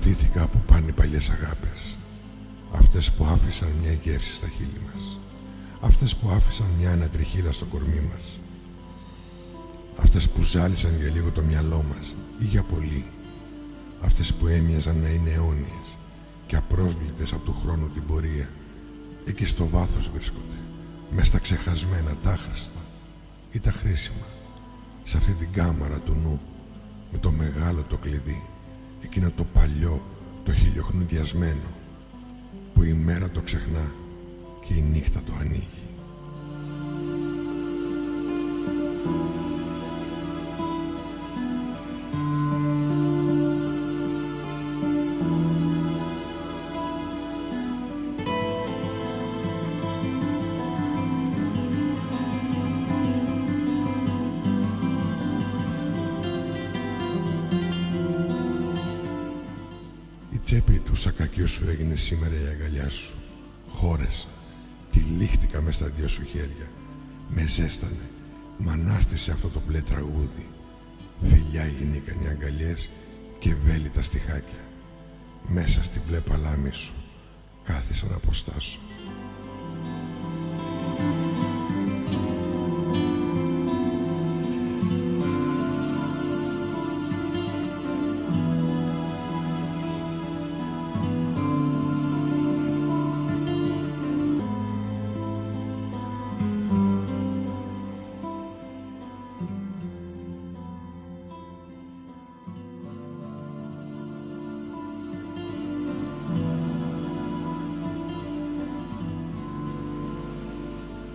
Βοηθήθηκα από πάνε οι παλιές αγάπες, αυτές που άφησαν μια γεύση στα χείλη μας, αυτές που άφησαν μια ανατριχύλα στο κορμί μας, αυτές που ζάλισαν για λίγο το μυαλό μας ή για πολύ, αυτές που έμοιαζαν να είναι αιώνιες και απρόσβλητες από του χρόνου την πορεία. Εκεί στο βάθος βρίσκονται, μες στα ξεχασμένα, τα άχρηστα ή τα χρήσιμα, σε αυτή την κάμαρα του νου, με το μεγάλο το κλειδί, εκείνο το παλιό, το χιλιοχνουδιασμένο, που η μέρα το ξεχνά και η νύχτα το ανοίγει. Η τσέπη του σακακιού σου έγινε σήμερα η αγκαλιά σου. Χώρεσα, τυλίχτηκα μες στα δύο σου χέρια. Με ζέστανε, μ' ανάστησε αυτό το μπλε τραγούδι. Φιλιά γινήκαν οι αγκαλιές και βέλη τα στιχάκια. Μέσα στην μπλε παλάμη σου κάθισα να αποστάσω.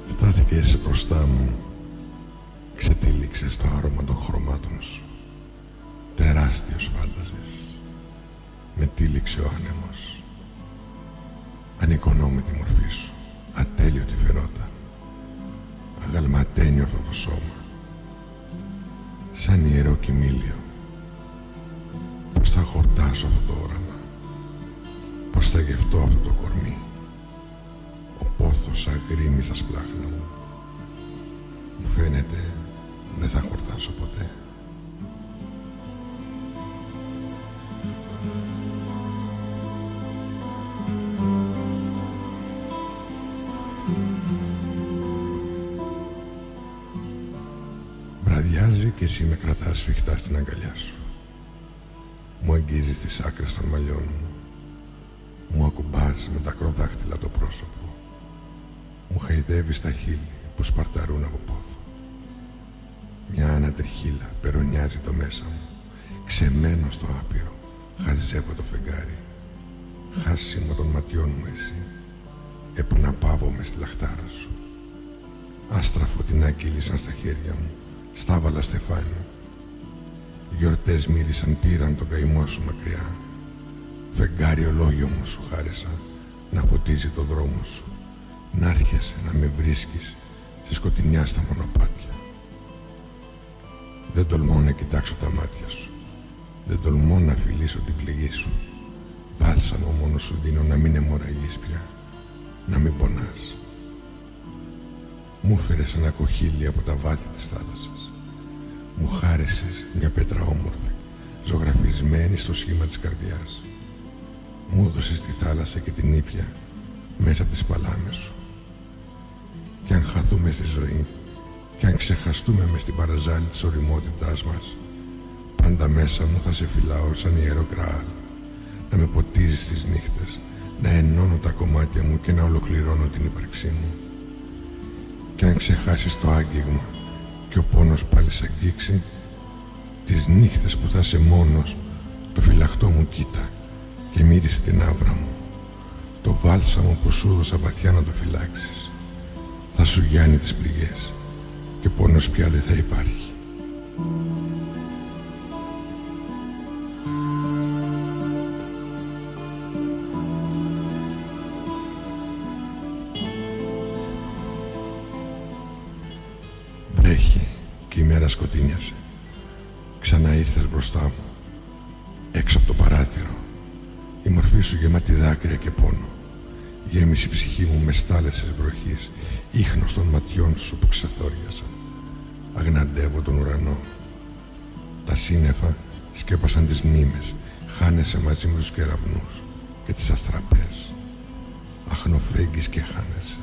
Στάθηκες μπροστά μου, ξετύλιξες το άρωμα των χρωμάτων σου. Τεράστιος φάνταζες, με τύλιξε ο άνεμος. Ανικονόμητη μορφή σου, ατέλειωτη φαινόταν. Αγαλματένιο αυτό το σώμα, σαν ιερό κοιμήλιο. Πώς θα χορτάσω αυτό το όραμα, πώς θα γευτώ αυτό το κορμί. Ο πόθος αγρίμει στα σπλάχνα μου. Μου φαίνεται δεν θα χορτάσω ποτέ. Βραδιάζει και εσύ με κρατάς σφιχτά στην αγκαλιά σου. Μου αγγίζεις τις άκρες των μαλλιών μου. Μου ακουμπάς με τα ακροδάχτυλα το πρόσωπο. Μου χαϊδεύεις τα χείλη που σπαρταρούν από πόθο. Μια ανατριχύλα περονιάζει το μέσα μου. Ξεμένο στο άπειρο, χαζεύω το φεγγάρι. Χάσιμο των ματιών μου εσύ, επναπάβομαι στη λαχτάρα σου. Άστρα φωτεινά κύλησαν στα χέρια μου, στάβαλα στεφάνι. Γιορτές μύρισαν, πήραν τον καημό σου μακριά. Φεγγάρι ολόγιο μου σου χάρισα, να φωτίζει το δρόμο σου. Να έρχεσαι να με βρίσκεις στη σκοτεινιά στα μονοπάτια. Δεν τολμώ να κοιτάξω τα μάτια σου. Δεν τολμώ να φιλήσω την πληγή σου. Βάλσαμο μόνο σου δίνω να μην αιμορραγείς πια, να μην πονάς. Μου φέρες ένα κοχύλι από τα βάθη της θάλασσας. Μου χάρισες μια πέτρα όμορφη, ζωγραφισμένη στο σχήμα της καρδιάς. Μου έδωσες τη θάλασσα και την ήπια μέσα από τις παλάμες σου. Κι αν χαθούμε στη ζωή, κι αν ξεχαστούμε μες στην παραζάλη της ωριμότητάς μας, πάντα μέσα μου θα σε φυλάω σαν ιερό Γκραάλ, να με ποτίζεις τις νύχτες, να ενώνω τα κομμάτια μου και να ολοκληρώνω την ύπαρξή μου. Κι αν ξεχάσεις το άγγιγμα και ο πόνος πάλι σ' αγγίξει, τις νύχτες που θα είσαι μόνος, το φυλαχτό μου κοίτα και μύρισε την άβρα μου. Το βάλσαμο που σου έδωσα βαθιά να το φυλάξεις, θα σου γιάνει τις πληγές και πόνος πια δεν θα υπάρχει. Βρέχει και η μέρα σκοτίνιασε. Ξανά ήρθες μπροστά μου, έξω από το παράθυρο. Η μορφή σου γεμάτη δάκρυα και πόνο γέμισε η ψυχή μου με στάλεσες βροχής, ίχνος των ματιών σου που ξεθόριασαν. Αγναντεύω τον ουρανό. Τα σύννεφα σκέπασαν τις μνήμες, Χάνεσαι μαζί με τους κεραυνούς και τις αστραπές. Αχνοφέγγεις και χάνεσαι.